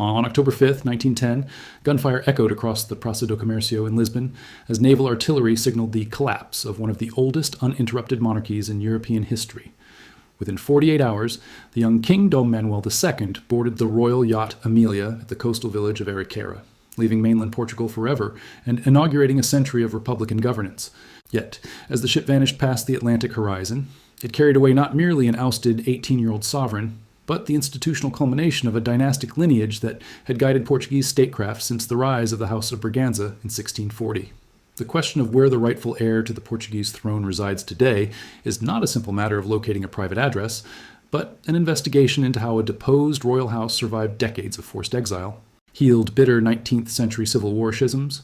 On October 5, 1910, gunfire echoed across the Praça do Comércio in Lisbon as naval artillery signaled the collapse of one of the oldest uninterrupted monarchies in European history. Within 48 hours, the young King Dom Manuel II boarded the royal yacht Amelia at the coastal village of Ericeira, leaving mainland Portugal forever and inaugurating a century of republican governance. Yet, as the ship vanished past the Atlantic horizon, it carried away not merely an ousted 18-year-old sovereign, but the institutional culmination of a dynastic lineage that had guided Portuguese statecraft since the rise of the House of Braganza in 1640. The question of where the rightful heir to the Portuguese throne resides today is not a simple matter of locating a private address, but an investigation into how a deposed royal house survived decades of forced exile, healed bitter 19th century Civil War schisms,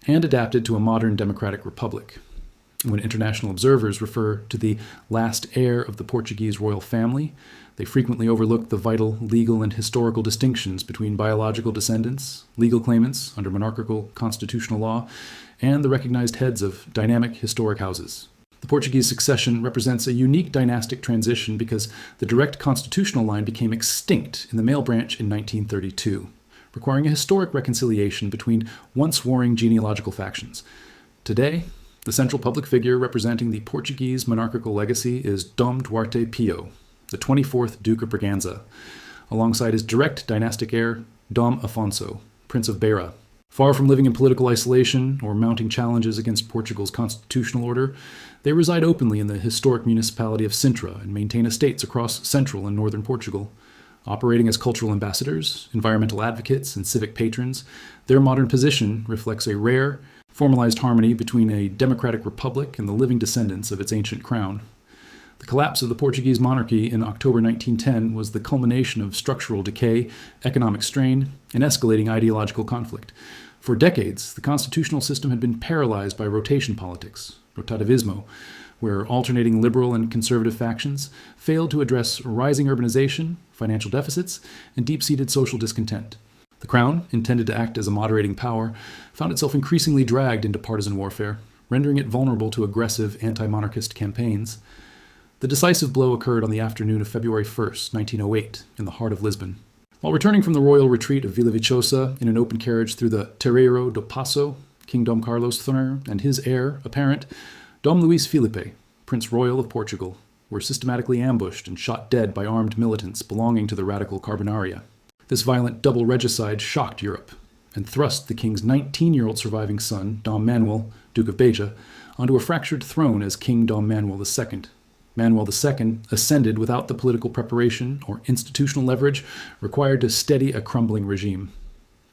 and adapted to a modern democratic republic. When international observers refer to the last heir of the Portuguese royal family, they frequently overlook the vital legal and historical distinctions between biological descendants, legal claimants under monarchical constitutional law, and the recognized heads of dynamic historic houses. The Portuguese succession represents a unique dynastic transition because the direct constitutional line became extinct in the male branch in 1932, requiring a historic reconciliation between once warring genealogical factions. Today, the central public figure representing the Portuguese monarchical legacy is Dom Duarte Pio, the 24th Duke of Braganza, alongside his direct dynastic heir, Dom Afonso, Prince of Beira. Far from living in political isolation or mounting challenges against Portugal's constitutional order, they reside openly in the historic municipality of Sintra and maintain estates across central and northern Portugal. Operating as cultural ambassadors, environmental advocates, and civic patrons, their modern position reflects a rare, formalized harmony between a democratic republic and the living descendants of its ancient crown. The collapse of the Portuguese monarchy in October 1910 was the culmination of structural decay, economic strain, and escalating ideological conflict. For decades, the constitutional system had been paralyzed by rotation politics, rotativismo, where alternating liberal and conservative factions failed to address rising urbanization, financial deficits, and deep-seated social discontent. The Crown, intended to act as a moderating power, found itself increasingly dragged into partisan warfare, rendering it vulnerable to aggressive anti-monarchist campaigns. The decisive blow occurred on the afternoon of February 1, 1908, in the heart of Lisbon. While returning from the royal retreat of Vila Viçosa in an open carriage through the Terreiro do Paço, King Dom Carlos III and his heir apparent, Dom Luís Filipe, Prince Royal of Portugal, were systematically ambushed and shot dead by armed militants belonging to the radical Carbonaria. This violent double regicide shocked Europe and thrust the king's 19-year-old surviving son, Dom Manuel, Duke of Beja, onto a fractured throne as King Dom Manuel II. Manuel II ascended without the political preparation or institutional leverage required to steady a crumbling regime.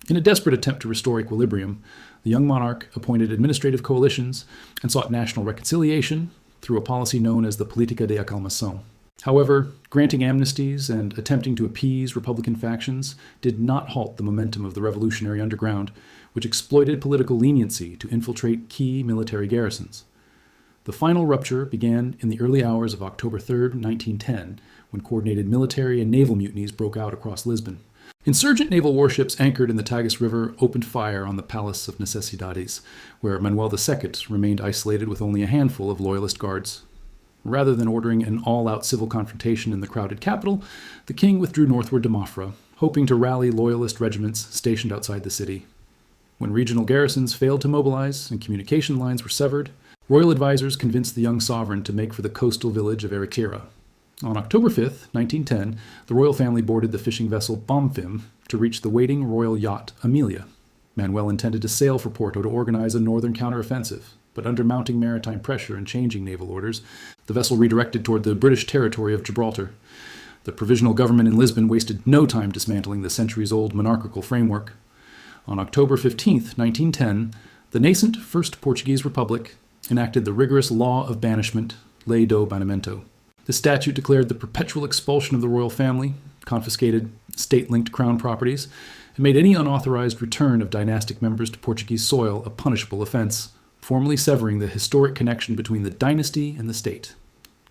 In a desperate attempt to restore equilibrium, the young monarch appointed administrative coalitions and sought national reconciliation through a policy known as the Política de Acalmação. However, granting amnesties and attempting to appease Republican factions did not halt the momentum of the revolutionary underground, which exploited political leniency to infiltrate key military garrisons. The final rupture began in the early hours of October 3, 1910, when coordinated military and naval mutinies broke out across Lisbon. Insurgent naval warships anchored in the Tagus River opened fire on the Palace of Necessidades, where Manuel II remained isolated with only a handful of loyalist guards. Rather than ordering an all-out civil confrontation in the crowded capital, the king withdrew northward to Mafra, hoping to rally loyalist regiments stationed outside the city. When regional garrisons failed to mobilize and communication lines were severed, royal advisors convinced the young sovereign to make for the coastal village of Ericeira. On October 5, 1910, the royal family boarded the fishing vessel Bomfim to reach the waiting royal yacht Amelia. Manuel intended to sail for Porto to organize a northern counteroffensive, but under mounting maritime pressure and changing naval orders, the vessel redirected toward the British territory of Gibraltar. The provisional government in Lisbon wasted no time dismantling the centuries-old monarchical framework. On October 15, 1910, the nascent First Portuguese Republic enacted the rigorous law of banishment, Lei do Banimento. The statute declared the perpetual expulsion of the royal family, confiscated state-linked crown properties, and made any unauthorized return of dynastic members to Portuguese soil a punishable offense, formally severing the historic connection between the dynasty and the state.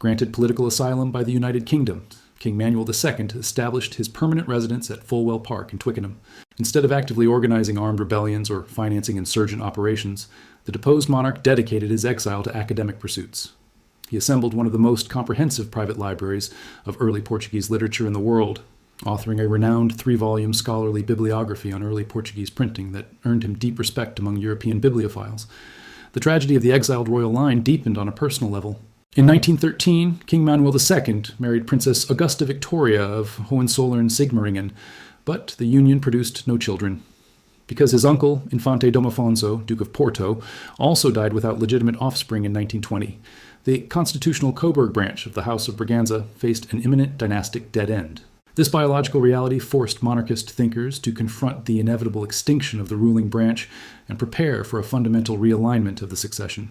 Granted political asylum by the United Kingdom, King Manuel II established his permanent residence at Fulwell Park in Twickenham. Instead of actively organizing armed rebellions or financing insurgent operations, the deposed monarch dedicated his exile to academic pursuits. He assembled one of the most comprehensive private libraries of early Portuguese literature in the world, authoring a renowned 3-volume scholarly bibliography on early Portuguese printing that earned him deep respect among European bibliophiles. The tragedy of the exiled royal line deepened on a personal level. In 1913, King Manuel II married Princess Augusta Victoria of Hohenzollern-Sigmaringen, but the union produced no children. Because his uncle, Infante Dom Afonso, Duke of Porto, also died without legitimate offspring in 1920, the constitutional Coburg branch of the House of Braganza faced an imminent dynastic dead end. This biological reality forced monarchist thinkers to confront the inevitable extinction of the ruling branch and prepare for a fundamental realignment of the succession.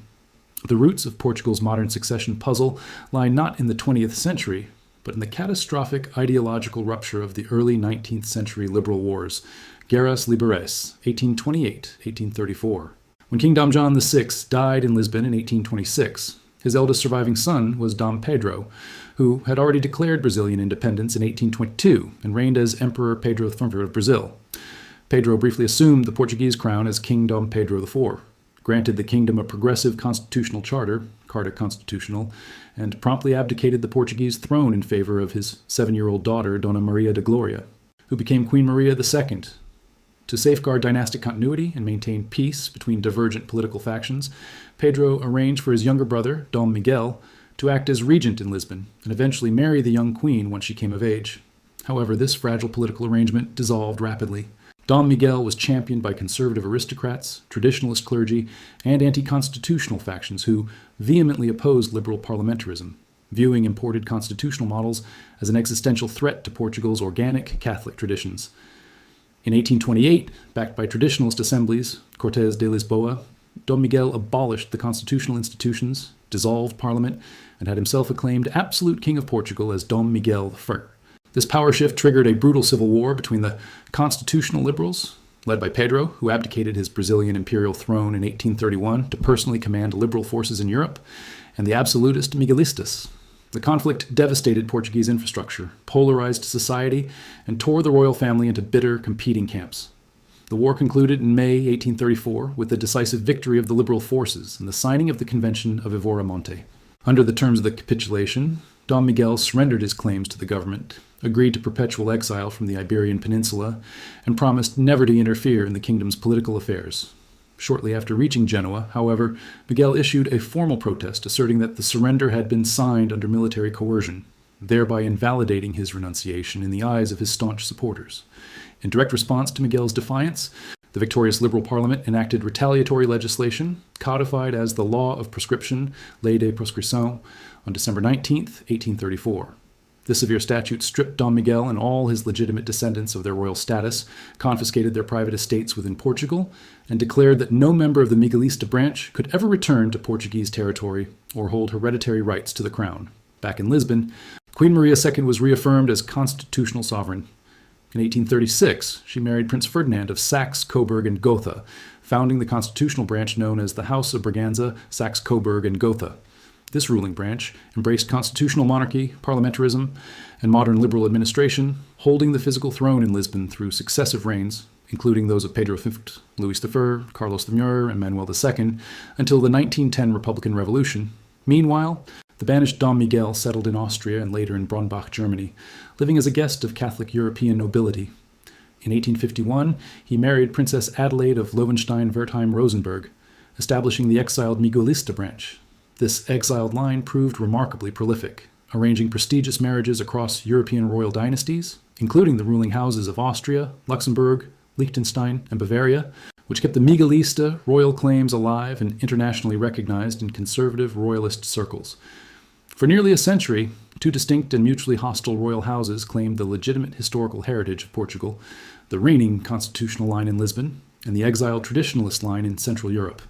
The roots of Portugal's modern succession puzzle lie not in the 20th century, but in the catastrophic ideological rupture of the early 19th century liberal wars, Guerras Liberais, 1828-1834. When King Dom John VI died in Lisbon in 1826, his eldest surviving son was Dom Pedro, who had already declared Brazilian independence in 1822 and reigned as Emperor Pedro IV of Brazil. Pedro briefly assumed the Portuguese crown as King Dom Pedro IV, granted the kingdom a progressive constitutional charter, Carta Constitutional, and promptly abdicated the Portuguese throne in favor of his 7-year-old daughter, Dona Maria de Gloria, who became Queen Maria II. To safeguard dynastic continuity and maintain peace between divergent political factions, Pedro arranged for his younger brother, Dom Miguel, to act as regent in Lisbon and eventually marry the young queen once she came of age. However, this fragile political arrangement dissolved rapidly. Dom Miguel was championed by conservative aristocrats, traditionalist clergy, and anti-constitutional factions who vehemently opposed liberal parliamentarism, viewing imported constitutional models as an existential threat to Portugal's organic Catholic traditions. In 1828, backed by traditionalist assemblies, Cortes de Lisboa, Dom Miguel abolished the constitutional institutions, dissolved parliament, and had himself acclaimed absolute king of Portugal as Dom Miguel I. This power shift triggered a brutal civil war between the constitutional liberals, led by Pedro, who abdicated his Brazilian imperial throne in 1831 to personally command liberal forces in Europe, and the absolutist Miguelistas. The conflict devastated Portuguese infrastructure, polarized society, and tore the royal family into bitter, competing camps. The war concluded in May 1834 with the decisive victory of the liberal forces and the signing of the Convention of Ivora-Monte. Under the terms of the capitulation, Dom Miguel surrendered his claims to the government, agreed to perpetual exile from the Iberian Peninsula, and promised never to interfere in the kingdom's political affairs. Shortly after reaching Genoa, however, Miguel issued a formal protest asserting that the surrender had been signed under military coercion, thereby invalidating his renunciation in the eyes of his staunch supporters. In direct response to Miguel's defiance, the victorious Liberal Parliament enacted retaliatory legislation, codified as the Law of Prescription, Lei de Proscrição, on December 19, 1834. This severe statute stripped Dom Miguel and all his legitimate descendants of their royal status, confiscated their private estates within Portugal, and declared that no member of the Miguelista branch could ever return to Portuguese territory or hold hereditary rights to the crown. Back in Lisbon, Queen Maria II was reaffirmed as constitutional sovereign. In 1836, she married Prince Ferdinand of Saxe, Coburg, and Gotha, founding the constitutional branch known as the House of Braganza, Saxe, Coburg, and Gotha. This ruling branch embraced constitutional monarchy, parliamentarism, and modern liberal administration, holding the physical throne in Lisbon through successive reigns, including those of Pedro V, Louis I, Carlos the Muir, and Manuel II, until the 1910 Republican Revolution. Meanwhile, the banished Dom Miguel settled in Austria and later in Bronnbach, Germany, living as a guest of Catholic European nobility. In 1851, he married Princess Adelaide of Lowenstein-Wertheim-Rosenberg, establishing the exiled Miguelista branch. This exiled line proved remarkably prolific, arranging prestigious marriages across European royal dynasties, including the ruling houses of Austria, Luxembourg, Liechtenstein, and Bavaria, which kept the Miguelista royal claims alive and internationally recognized in conservative royalist circles. For nearly a century, two distinct and mutually hostile royal houses claimed the legitimate historical heritage of Portugal, the reigning constitutional line in Lisbon, and the exiled traditionalist line in Central Europe.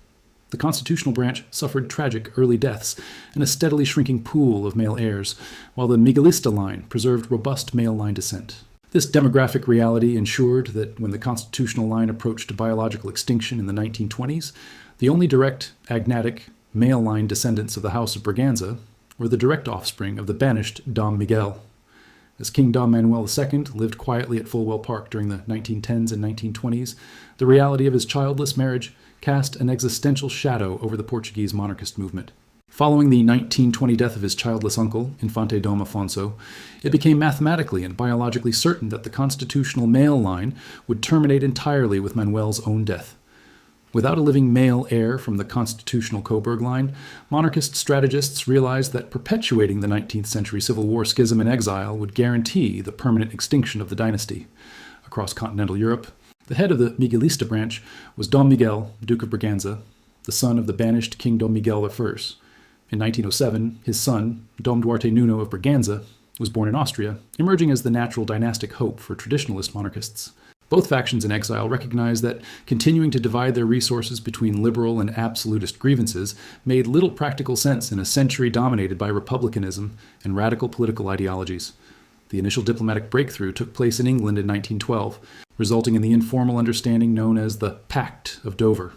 The constitutional branch suffered tragic early deaths and a steadily shrinking pool of male heirs, while the Miguelista line preserved robust male line descent. This demographic reality ensured that when the constitutional line approached biological extinction in the 1920s, the only direct, agnatic, male line descendants of the House of Braganza were the direct offspring of the banished Dom Miguel. As King Dom Manuel II lived quietly at Fulwell Park during the 1910s and 1920s, the reality of his childless marriage cast an existential shadow over the Portuguese monarchist movement. Following the 1920 death of his childless uncle, Infante Dom Afonso, it became mathematically and biologically certain that the constitutional male line would terminate entirely with Manuel's own death. Without a living male heir from the constitutional Coburg line, monarchist strategists realized that perpetuating the 19th century Civil War schism in exile would guarantee the permanent extinction of the dynasty. Across continental Europe, the head of the Miguelista branch was Dom Miguel, Duke of Braganza, the son of the banished King Dom Miguel I. In 1907, his son, Dom Duarte Nuno of Braganza, was born in Austria, emerging as the natural dynastic hope for traditionalist monarchists. Both factions in exile recognized that continuing to divide their resources between liberal and absolutist grievances made little practical sense in a century dominated by republicanism and radical political ideologies. The initial diplomatic breakthrough took place in England in 1912, resulting in the informal understanding known as the Pact of Dover.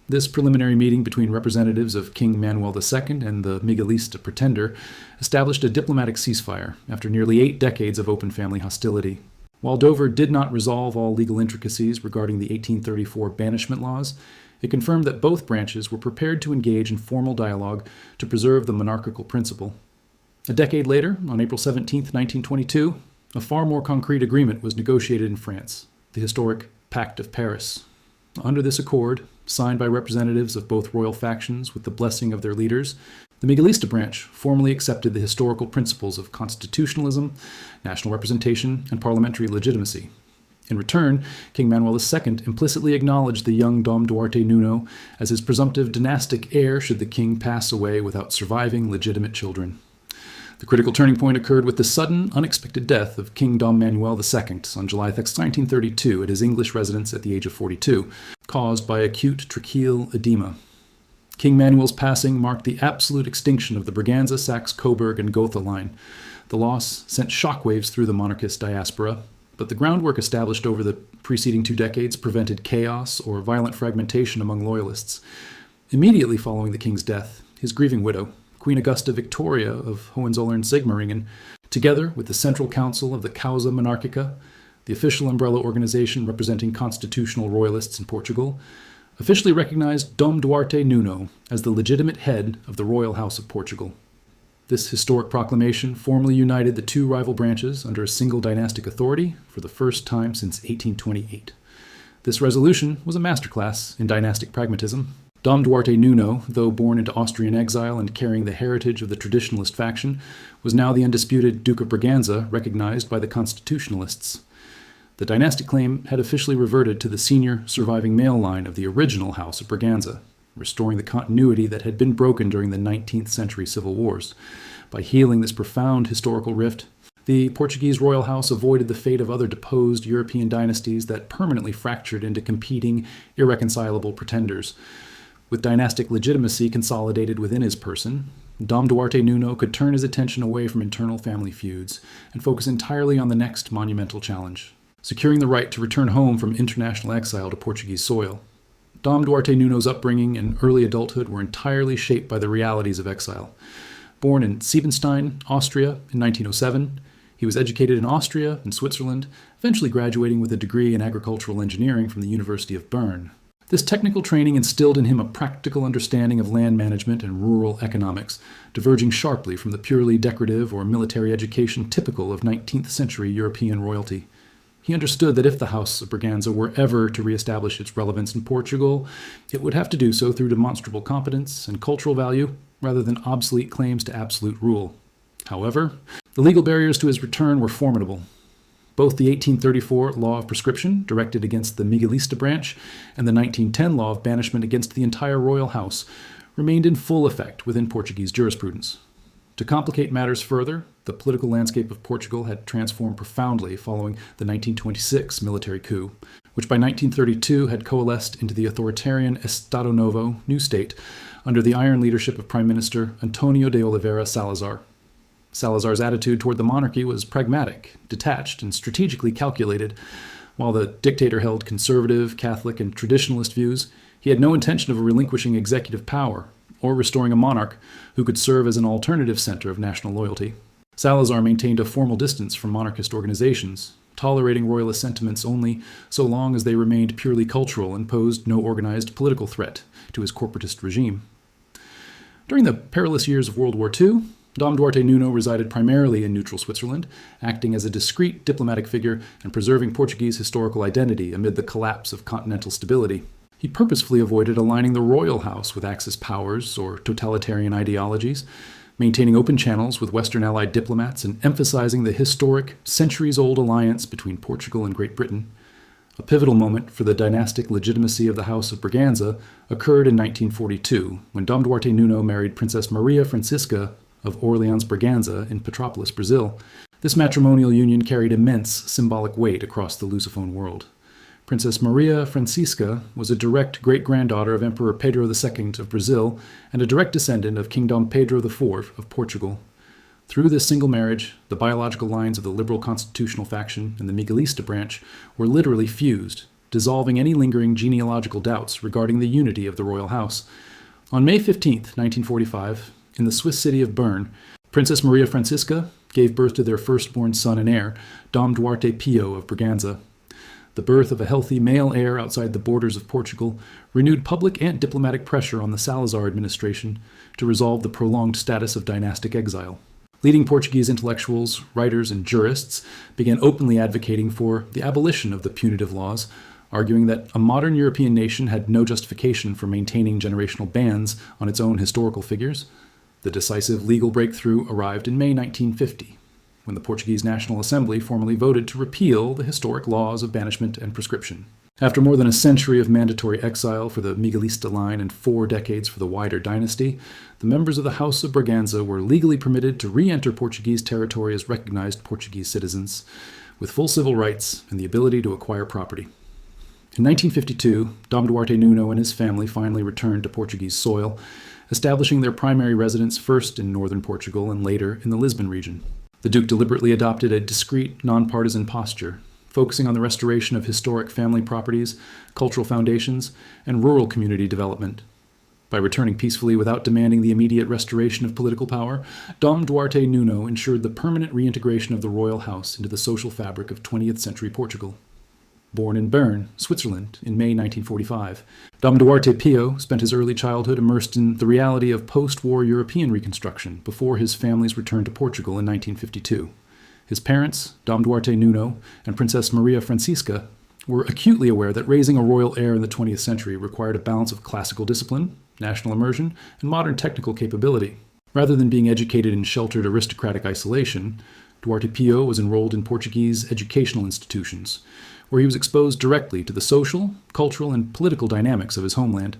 This preliminary meeting between representatives of King Manuel II and the Miguelista pretender established a diplomatic ceasefire after nearly 8 decades of open family hostility. While Dover did not resolve all legal intricacies regarding the 1834 banishment laws, it confirmed that both branches were prepared to engage in formal dialogue to preserve the monarchical principle. A decade later, on April 17, 1922, a far more concrete agreement was negotiated in France, the historic Pact of Paris. Under this accord, signed by representatives of both royal factions with the blessing of their leaders, the Miguelista branch formally accepted the historical principles of constitutionalism, national representation, and parliamentary legitimacy. In return, King Manuel II implicitly acknowledged the young Dom Duarte Nuno as his presumptive dynastic heir should the king pass away without surviving legitimate children. The critical turning point occurred with the sudden, unexpected death of King Dom Manuel II on July 6, 1932, at his English residence at the age of 42, caused by acute tracheal edema. King Manuel's passing marked the absolute extinction of the Braganza, Saxe, Coburg, and Gotha line. The loss sent shockwaves through the monarchist diaspora, but the groundwork established over the preceding 2 decades prevented chaos or violent fragmentation among loyalists. Immediately following the king's death, his grieving widow, Queen Augusta Victoria of Hohenzollern-Sigmaringen, together with the Central Council of the Causa Monarchica, the official umbrella organization representing constitutional royalists in Portugal, officially recognized Dom Duarte Nuno as the legitimate head of the Royal House of Portugal. This historic proclamation formally united the 2 rival branches under a single dynastic authority for the first time since 1828. This resolution was a masterclass in dynastic pragmatism. Dom Duarte Nuno, though born into Austrian exile and carrying the heritage of the traditionalist faction, was now the undisputed Duke of Braganza, recognized by the constitutionalists. The dynastic claim had officially reverted to the senior surviving male line of the original House of Braganza, restoring the continuity that had been broken during the 19th century civil wars. By healing this profound historical rift, the Portuguese royal house avoided the fate of other deposed European dynasties that permanently fractured into competing, irreconcilable pretenders. With dynastic legitimacy consolidated within his person, Dom Duarte Nuno could turn his attention away from internal family feuds and focus entirely on the next monumental challenge, securing the right to return home from international exile to Portuguese soil. Dom Duarte Nuno's upbringing and early adulthood were entirely shaped by the realities of exile. Born in Siebenstein, Austria, in 1907, he was educated in Austria and Switzerland, eventually graduating with a degree in agricultural engineering from the University of Bern. This technical training instilled in him a practical understanding of land management and rural economics, diverging sharply from the purely decorative or military education typical of 19th century European royalty. He understood that if the House of Braganza were ever to reestablish its relevance in Portugal, it would have to do so through demonstrable competence and cultural value, rather than obsolete claims to absolute rule. However, the legal barriers to his return were formidable. Both the 1834 law of prescription, directed against the Miguelista branch, and the 1910 law of banishment against the entire royal house remained in full effect within Portuguese jurisprudence. To complicate matters further, the political landscape of Portugal had transformed profoundly following the 1926 military coup, which by 1932 had coalesced into the authoritarian Estado Novo, new state, under the iron leadership of Prime Minister Antonio de Oliveira Salazar. Salazar's attitude toward the monarchy was pragmatic, detached, and strategically calculated. While the dictator held conservative, Catholic, and traditionalist views, he had no intention of relinquishing executive power or restoring a monarch who could serve as an alternative center of national loyalty. Salazar maintained a formal distance from monarchist organizations, tolerating royalist sentiments only so long as they remained purely cultural and posed no organized political threat to his corporatist regime. During the perilous years of World War II, Dom Duarte Nuno resided primarily in neutral Switzerland, acting as a discreet diplomatic figure and preserving Portuguese historical identity amid the collapse of continental stability. He purposefully avoided aligning the royal house with Axis powers or totalitarian ideologies, maintaining open channels with Western allied diplomats and emphasizing the historic, centuries-old alliance between Portugal and Great Britain. A pivotal moment for the dynastic legitimacy of the House of Braganza occurred in 1942, when Dom Duarte Nuno married Princess Maria Francisca of Orleans Braganza in Petrópolis, Brazil. This matrimonial union carried immense symbolic weight across the Lusophone world. Princess Maria Francisca was a direct great-granddaughter of Emperor Pedro II of Brazil and a direct descendant of King Dom Pedro IV of Portugal. Through this single marriage, the biological lines of the liberal constitutional faction and the Miguelista branch were literally fused, dissolving any lingering genealogical doubts regarding the unity of the royal house. On May 15, 1945, in the Swiss city of Bern, Princess Maria Francisca gave birth to their firstborn son and heir, Dom Duarte Pio of Braganza. The birth of a healthy male heir outside the borders of Portugal renewed public and diplomatic pressure on the Salazar administration to resolve the prolonged status of dynastic exile. Leading Portuguese intellectuals, writers, and jurists began openly advocating for the abolition of the punitive laws, arguing that a modern European nation had no justification for maintaining generational bans on its own historical figures. The decisive legal breakthrough arrived in May 1950, when the Portuguese National Assembly formally voted to repeal the historic laws of banishment and proscription. After more than a century of mandatory exile for the Miguelista line and 4 decades for the wider dynasty, the members of the House of Braganza were legally permitted to re-enter Portuguese territory as recognized Portuguese citizens, with full civil rights and the ability to acquire property. In 1952, Dom Duarte Nuno and his family finally returned to Portuguese soil, establishing their primary residence first in northern Portugal and later in the Lisbon region. The Duke deliberately adopted a discreet, nonpartisan posture, focusing on the restoration of historic family properties, cultural foundations, and rural community development. By returning peacefully without demanding the immediate restoration of political power, Dom Duarte Nuno ensured the permanent reintegration of the royal house into the social fabric of 20th century Portugal. Born in Bern, Switzerland, in May 1945, Dom Duarte Pio spent his early childhood immersed in the reality of post-war European reconstruction before his family's return to Portugal in 1952. His parents, Dom Duarte Nuno and Princess Maria Francisca, were acutely aware that raising a royal heir in the 20th century required a balance of classical discipline, national immersion, and modern technical capability. Rather than being educated in sheltered aristocratic isolation, Duarte Pio was enrolled in Portuguese educational institutions, where he was exposed directly to the social, cultural, and political dynamics of his homeland.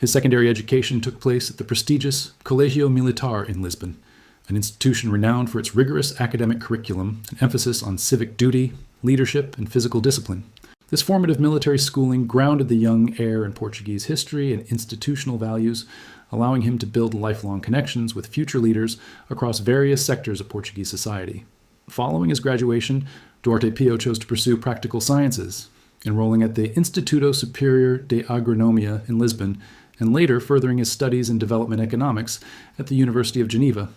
His secondary education took place at the prestigious Colégio Militar in Lisbon, an institution renowned for its rigorous academic curriculum and emphasis on civic duty, leadership, and physical discipline. This formative military schooling grounded the young heir in Portuguese history and institutional values, allowing him to build lifelong connections with future leaders across various sectors of Portuguese society. Following his graduation, Duarte Pio chose to pursue practical sciences, enrolling at the Instituto Superior de Agronomia in Lisbon, and later furthering his studies in development economics at the University of Geneva.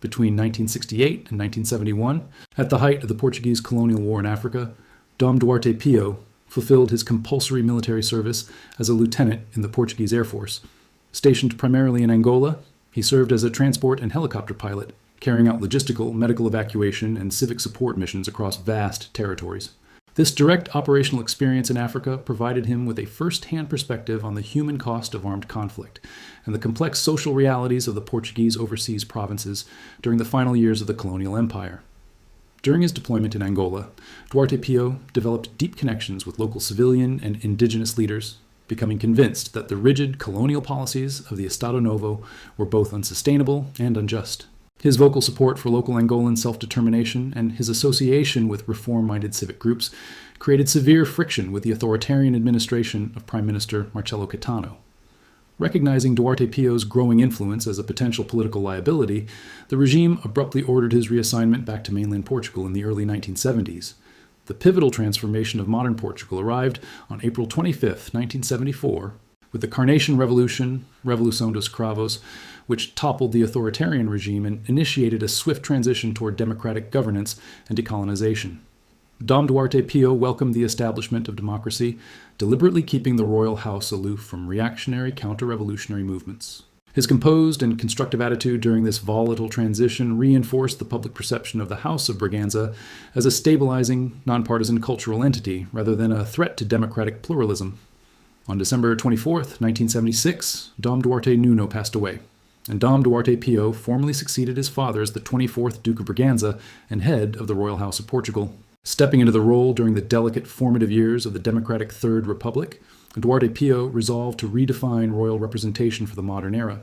Between 1968 and 1971, at the height of the Portuguese colonial war in Africa, Dom Duarte Pio fulfilled his compulsory military service as a lieutenant in the Portuguese Air Force. Stationed primarily in Angola, he served as a transport and helicopter pilot, carrying out logistical, medical evacuation, and civic support missions across vast territories. This direct operational experience in Africa provided him with a first-hand perspective on the human cost of armed conflict and the complex social realities of the Portuguese overseas provinces during the final years of the colonial empire. During his deployment in Angola, Duarte Pio developed deep connections with local civilian and indigenous leaders, becoming convinced that the rigid colonial policies of the Estado Novo were both unsustainable and unjust. His vocal support for local Angolan self-determination and his association with reform-minded civic groups created severe friction with the authoritarian administration of Prime Minister Marcelo Caetano. Recognizing Duarte Pio's growing influence as a potential political liability, the regime abruptly ordered his reassignment back to mainland Portugal in the early 1970s. The pivotal transformation of modern Portugal arrived on April 25, 1974, with the Carnation Revolution, Revolução dos Cravos, which toppled the authoritarian regime and initiated a swift transition toward democratic governance and decolonization. Dom Duarte Pio welcomed the establishment of democracy, deliberately keeping the royal house aloof from reactionary counter-revolutionary movements. His composed and constructive attitude during this volatile transition reinforced the public perception of the House of Braganza as a stabilizing, nonpartisan cultural entity rather than a threat to democratic pluralism. On December 24, 1976, Dom Duarte Nuno passed away, and Dom Duarte Pio formally succeeded his father as the 24th Duke of Braganza and head of the Royal House of Portugal. Stepping into the role during the delicate formative years of the democratic Third Republic, Duarte Pio resolved to redefine royal representation for the modern era.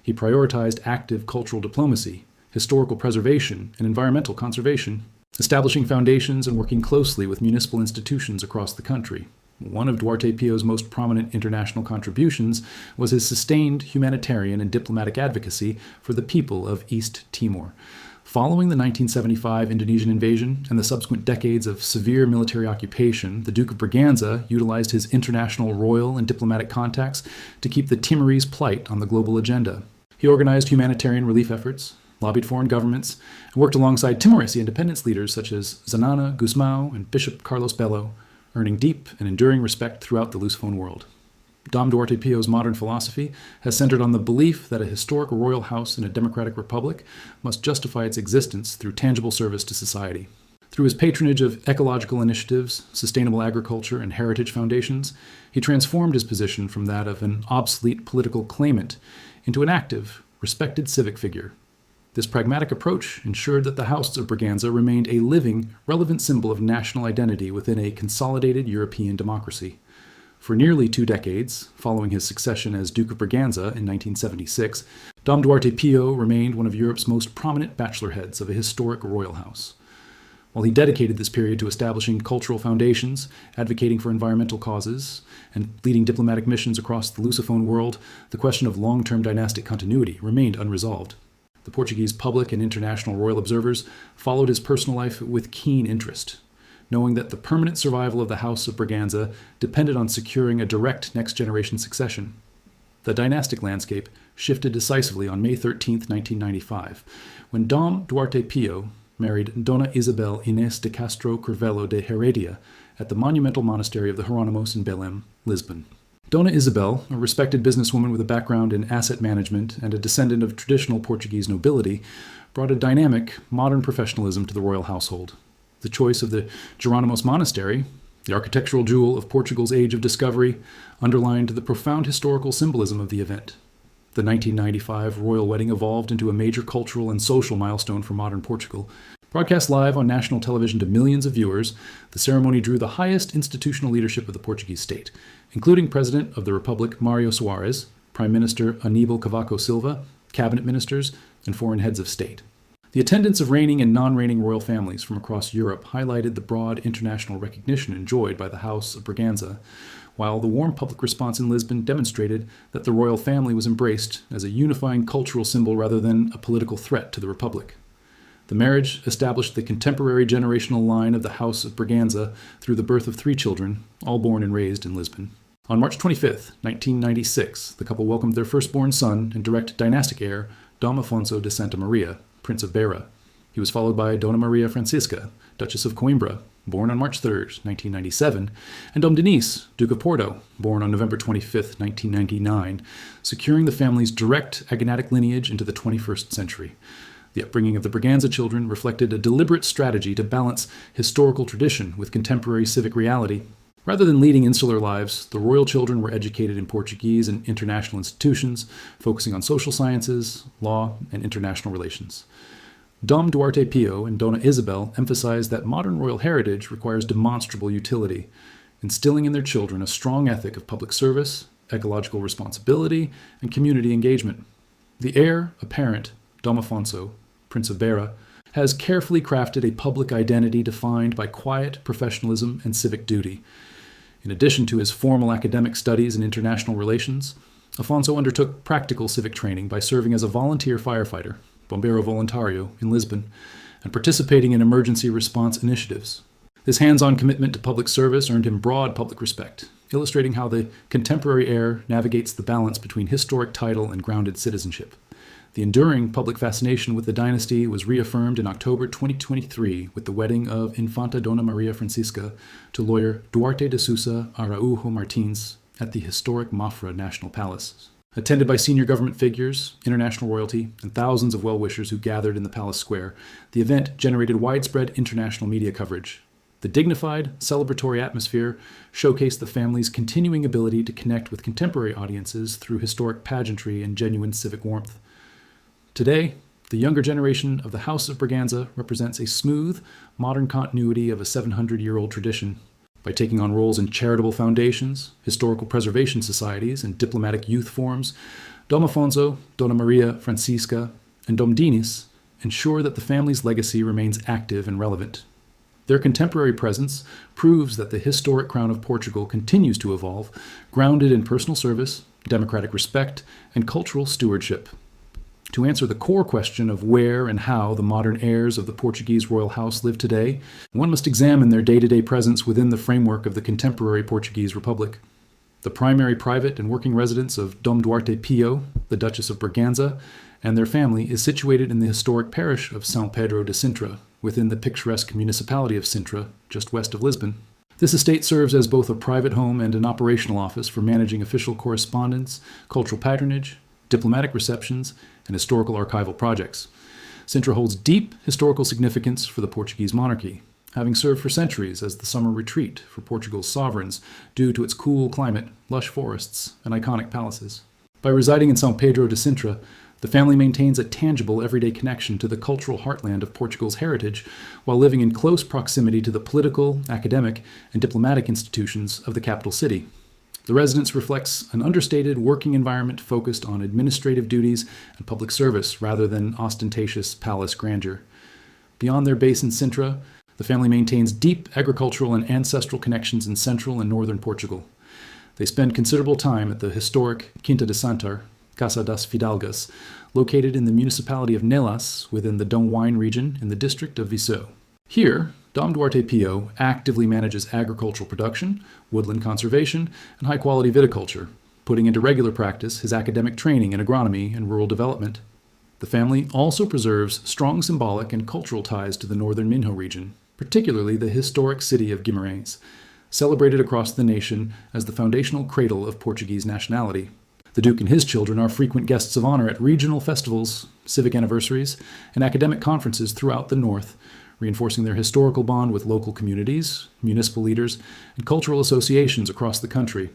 He prioritized active cultural diplomacy, historical preservation, and environmental conservation, establishing foundations and working closely with municipal institutions across the country. One of Duarte Pio's most prominent international contributions was his sustained humanitarian and diplomatic advocacy for the people of East Timor. Following the 1975 Indonesian invasion and the subsequent decades of severe military occupation, the Duke of Braganza utilized his international royal and diplomatic contacts to keep the Timorese plight on the global agenda. He organized humanitarian relief efforts, lobbied foreign governments, and worked alongside Timorese independence leaders such as Zanana Gusmao and Bishop Carlos Bello, earning deep and enduring respect throughout the Lusophone world. Dom Duarte Pio's modern philosophy has centered on the belief that a historic royal house in a democratic republic must justify its existence through tangible service to society. Through his patronage of ecological initiatives, sustainable agriculture, and heritage foundations, he transformed his position from that of an obsolete political claimant into an active, respected civic figure. This pragmatic approach ensured that the House of Braganza remained a living, relevant symbol of national identity within a consolidated European democracy. For nearly 2 decades, following his succession as Duke of Braganza in 1976, Dom Duarte Pio remained one of Europe's most prominent bachelor heads of a historic royal house. While he dedicated this period to establishing cultural foundations, advocating for environmental causes, and leading diplomatic missions across the Lusophone world, the question of long-term dynastic continuity remained unresolved. The Portuguese public and international royal observers followed his personal life with keen interest, knowing that the permanent survival of the House of Braganza depended on securing a direct next-generation succession. The dynastic landscape shifted decisively on May 13, 1995, when Dom Duarte Pio married Dona Isabel Inés de Castro Curvelo de Heredia at the monumental monastery of the Hieronymus in Belém, Lisbon. Dona Isabel, a respected businesswoman with a background in asset management and a descendant of traditional Portuguese nobility, brought a dynamic, modern professionalism to the royal household. The choice of the Hieronymus Monastery, the architectural jewel of Portugal's age of discovery, underlined the profound historical symbolism of the event. The 1995 royal wedding evolved into a major cultural and social milestone for modern Portugal. Broadcast live on national television to millions of viewers, the ceremony drew the highest institutional leadership of the Portuguese state, including President of the Republic Mário Soares, Prime Minister Aníbal Cavaco Silva, cabinet ministers, and foreign heads of state. The attendance of reigning and non-reigning royal families from across Europe highlighted the broad international recognition enjoyed by the House of Braganza, while the warm public response in Lisbon demonstrated that the royal family was embraced as a unifying cultural symbol rather than a political threat to the Republic. The marriage established the contemporary generational line of the House of Braganza through the birth of 3 children, all born and raised in Lisbon. On March 25, 1996, the couple welcomed their firstborn son and direct dynastic heir, Dom Afonso de Santa Maria, Prince of Beira. He was followed by Dona Maria Francisca, Duchess of Coimbra, born on March 3, 1997, and Dom Denise, Duke of Porto, born on November 25, 1999, securing the family's direct agnatic lineage into the 21st century. The upbringing of the Braganza children reflected a deliberate strategy to balance historical tradition with contemporary civic reality. Rather than leading insular lives, the royal children were educated in Portuguese and international institutions, focusing on social sciences, law, and international relations. Dom Duarte Pio and Dona Isabel emphasized that modern royal heritage requires demonstrable utility, instilling in their children a strong ethic of public service, ecological responsibility, and community engagement. The heir apparent, Dom Afonso, Prince of Beira, has carefully crafted a public identity defined by quiet professionalism and civic duty. In addition to his formal academic studies in international relations, Afonso undertook practical civic training by serving as a volunteer firefighter, Bombeiro Voluntario, in Lisbon, and participating in emergency response initiatives. This hands-on commitment to public service earned him broad public respect, illustrating how the contemporary heir navigates the balance between historic title and grounded citizenship. The enduring public fascination with the dynasty was reaffirmed in October 2023 with the wedding of Infanta Dona Maria Francisca to lawyer Duarte de Sousa Araújo Martins at the historic Mafra National Palace. Attended by senior government figures, international royalty, and thousands of well-wishers who gathered in the palace square, the event generated widespread international media coverage. The dignified, celebratory atmosphere showcased the family's continuing ability to connect with contemporary audiences through historic pageantry and genuine civic warmth. Today, the younger generation of the House of Braganza represents a smooth, modern continuity of a 700-year-old tradition. By taking on roles in charitable foundations, historical preservation societies, and diplomatic youth forums, Dom Afonso, Dona Maria Francisca, and Dom Dinis ensure that the family's legacy remains active and relevant. Their contemporary presence proves that the historic crown of Portugal continues to evolve, grounded in personal service, democratic respect, and cultural stewardship. To answer the core question of where and how the modern heirs of the Portuguese royal house live today, one must examine their day-to-day presence within the framework of the contemporary Portuguese Republic. The primary private and working residence of Dom Duarte Pio, the Duchess of Braganza, and their family is situated in the historic parish of São Pedro de Sintra, within the picturesque municipality of Sintra, just west of Lisbon. This estate serves as both a private home and an operational office for managing official correspondence, cultural patronage, diplomatic receptions, and historical archival projects. Sintra holds deep historical significance for the Portuguese monarchy, having served for centuries as the summer retreat for Portugal's sovereigns due to its cool climate, lush forests, and iconic palaces. By residing in São Pedro de Sintra, the family maintains a tangible everyday connection to the cultural heartland of Portugal's heritage while living in close proximity to the political, academic, and diplomatic institutions of the capital city. The residence reflects an understated working environment focused on administrative duties and public service rather than ostentatious palace grandeur. Beyond their base in Sintra, the family maintains deep agricultural and ancestral connections in central and northern Portugal. They spend considerable time at the historic Quinta de Santar, Casa das Fidalgas, located in the municipality of Nelas within the Dom Wine region in the district of Viseu. Here, Dom Duarte Pio actively manages agricultural production, woodland conservation, and high-quality viticulture, putting into regular practice his academic training in agronomy and rural development. The family also preserves strong symbolic and cultural ties to the northern Minho region, particularly the historic city of Guimarães, celebrated across the nation as the foundational cradle of Portuguese nationality. The Duke and his children are frequent guests of honor at regional festivals, civic anniversaries, and academic conferences throughout the north, reinforcing their historical bond with local communities, municipal leaders, and cultural associations across the country.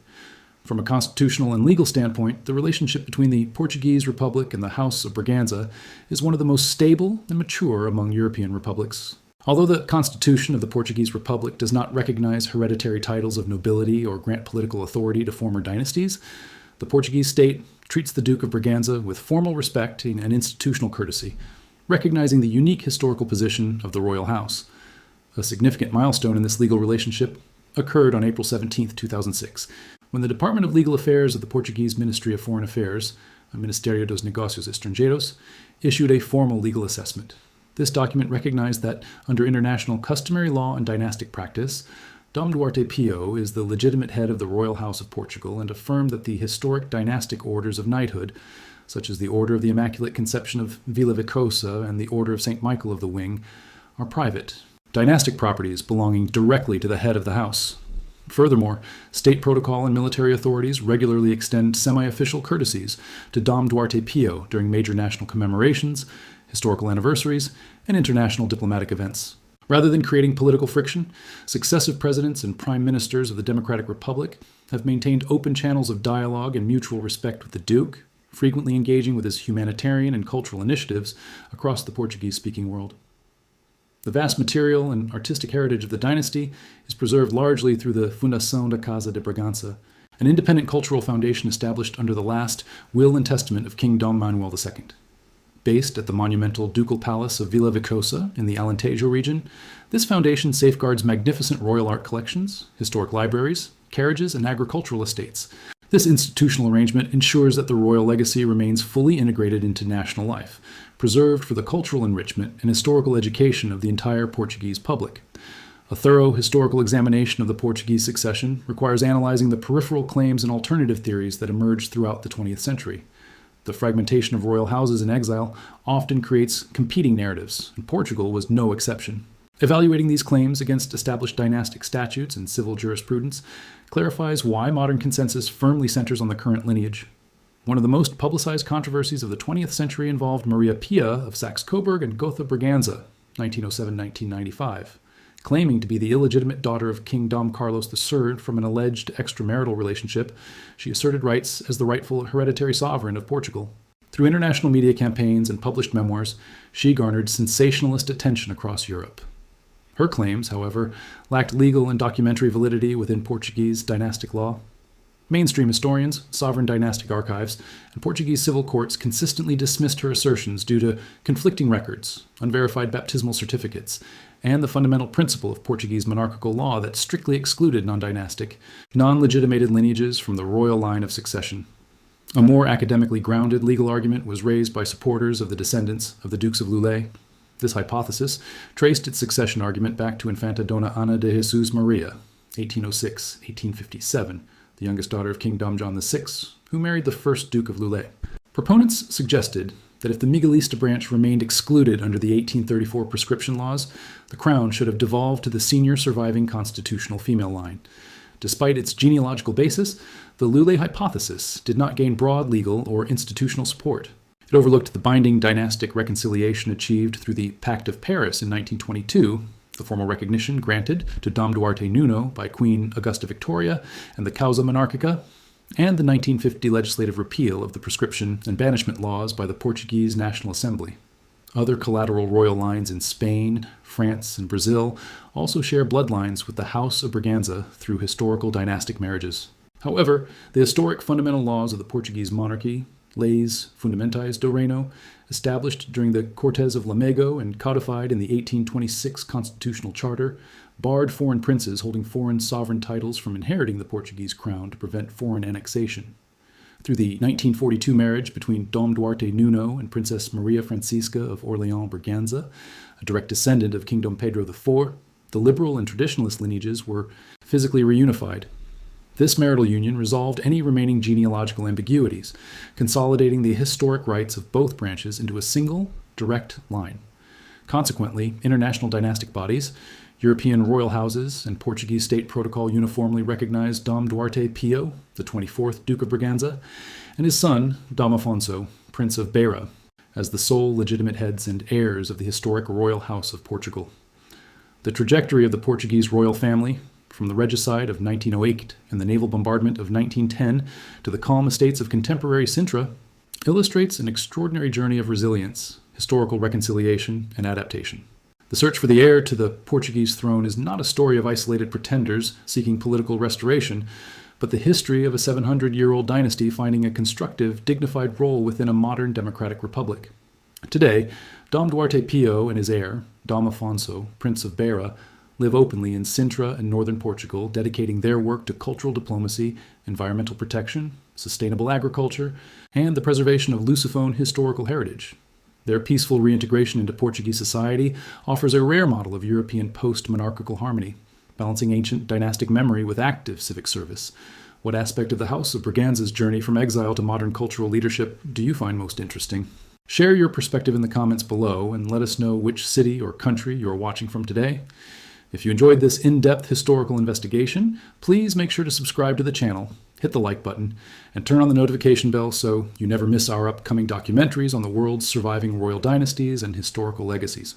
From a constitutional and legal standpoint, the relationship between the Portuguese Republic and the House of Braganza is one of the most stable and mature among European republics. Although the Constitution of the Portuguese Republic does not recognize hereditary titles of nobility or grant political authority to former dynasties, the Portuguese state treats the Duke of Braganza with formal respect and institutional courtesy, recognizing the unique historical position of the royal house. A significant milestone in this legal relationship occurred on April 17, 2006, when the Department of Legal Affairs of the Portuguese Ministry of Foreign Affairs, Ministério dos Negócios Estrangeiros, issued a formal legal assessment. This document recognized that, under international customary law and dynastic practice, Dom Duarte Pio is the legitimate head of the Royal House of Portugal and affirmed that the historic dynastic orders of knighthood, such as the Order of the Immaculate Conception of Vila Vicosa and the Order of St. Michael of the Wing, are private, dynastic properties belonging directly to the head of the house. Furthermore, state protocol and military authorities regularly extend semi-official courtesies to Dom Duarte Pio during major national commemorations, historical anniversaries, and international diplomatic events. Rather than creating political friction, successive presidents and prime ministers of the Democratic Republic have maintained open channels of dialogue and mutual respect with the Duke, frequently engaging with his humanitarian and cultural initiatives across the Portuguese-speaking world. The vast material and artistic heritage of the dynasty is preserved largely through the Fundação da Casa de Bragança, an independent cultural foundation established under the last will and testament of King Dom Manuel II. Based at the monumental Ducal Palace of Vila Vicosa in the Alentejo region, this foundation safeguards magnificent royal art collections, historic libraries, carriages, and agricultural estates. This institutional arrangement ensures that the royal legacy remains fully integrated into national life, preserved for the cultural enrichment and historical education of the entire Portuguese public. A thorough historical examination of the Portuguese succession requires analyzing the peripheral claims and alternative theories that emerged throughout the 20th century. The fragmentation of royal houses in exile often creates competing narratives, and Portugal was no exception. Evaluating these claims against established dynastic statutes and civil jurisprudence clarifies why modern consensus firmly centers on the current lineage. One of the most publicized controversies of the 20th century involved Maria Pia of Saxe-Coburg and Gotha-Braganza, 1907-1995. Claiming to be the illegitimate daughter of King Dom Carlos III from an alleged extramarital relationship, she asserted rights as the rightful hereditary sovereign of Portugal. Through international media campaigns and published memoirs, she garnered sensationalist attention across Europe. Her claims, however, lacked legal and documentary validity within Portuguese dynastic law. Mainstream historians, sovereign dynastic archives, and Portuguese civil courts consistently dismissed her assertions due to conflicting records, unverified baptismal certificates, and the fundamental principle of Portuguese monarchical law that strictly excluded non-dynastic, non-legitimated lineages from the royal line of succession. A more academically grounded legal argument was raised by supporters of the descendants of the Dukes of Lulé. This hypothesis traced its succession argument back to Infanta Dona Ana de Jesus Maria, 1806-1857, the youngest daughter of King Dom John VI, who married the first Duke of Lulé. Proponents suggested that if the Miguelista branch remained excluded under the 1834 prescription laws, the crown should have devolved to the senior surviving constitutional female line. Despite its genealogical basis, the Lulé hypothesis did not gain broad legal or institutional support. It overlooked the binding dynastic reconciliation achieved through the Pact of Paris in 1922, the formal recognition granted to Dom Duarte Nuno by Queen Augusta Victoria and the Causa Monarchica, and the 1950 legislative repeal of the prescription and banishment laws by the Portuguese National Assembly. Other collateral royal lines in Spain, France, and Brazil also share bloodlines with the House of Braganza through historical dynastic marriages. However, the historic fundamental laws of the Portuguese monarchy, Leis Fundamentais do Reino, established during the Cortes of Lamego and codified in the 1826 Constitutional Charter, barred foreign princes holding foreign sovereign titles from inheriting the Portuguese crown to prevent foreign annexation. Through the 1942 marriage between Dom Duarte Nuno and Princess Maria Francisca of Orleans Braganza, a direct descendant of King Dom Pedro IV, the liberal and traditionalist lineages were physically reunified. This marital union resolved any remaining genealogical ambiguities, consolidating the historic rights of both branches into a single, direct line. Consequently, international dynastic bodies, European royal houses, and Portuguese state protocol uniformly recognized Dom Duarte Pio, the 24th Duke of Braganza, and his son, Dom Afonso, Prince of Beira, as the sole legitimate heads and heirs of the historic royal house of Portugal. The trajectory of the Portuguese royal family, from the regicide of 1908 and the naval bombardment of 1910 to the calm estates of contemporary Sintra, illustrates an extraordinary journey of resilience, historical reconciliation, and adaptation. The search for the heir to the Portuguese throne is not a story of isolated pretenders seeking political restoration, but the history of a 700-year-old dynasty finding a constructive, dignified role within a modern democratic republic. Today, Dom Duarte Pio and his heir, Dom Afonso, Prince of Beira, live openly in Sintra and northern Portugal, dedicating their work to cultural diplomacy, environmental protection, sustainable agriculture, and the preservation of Lusophone historical heritage. Their peaceful reintegration into Portuguese society offers a rare model of European post-monarchical harmony, balancing ancient dynastic memory with active civic service. What aspect of the House of Braganza's journey from exile to modern cultural leadership do you find most interesting? Share your perspective in the comments below and let us know which city or country you are watching from today. If you enjoyed this in-depth historical investigation, please make sure to subscribe to the channel, hit the like button, and turn on the notification bell so you never miss our upcoming documentaries on the world's surviving royal dynasties and historical legacies.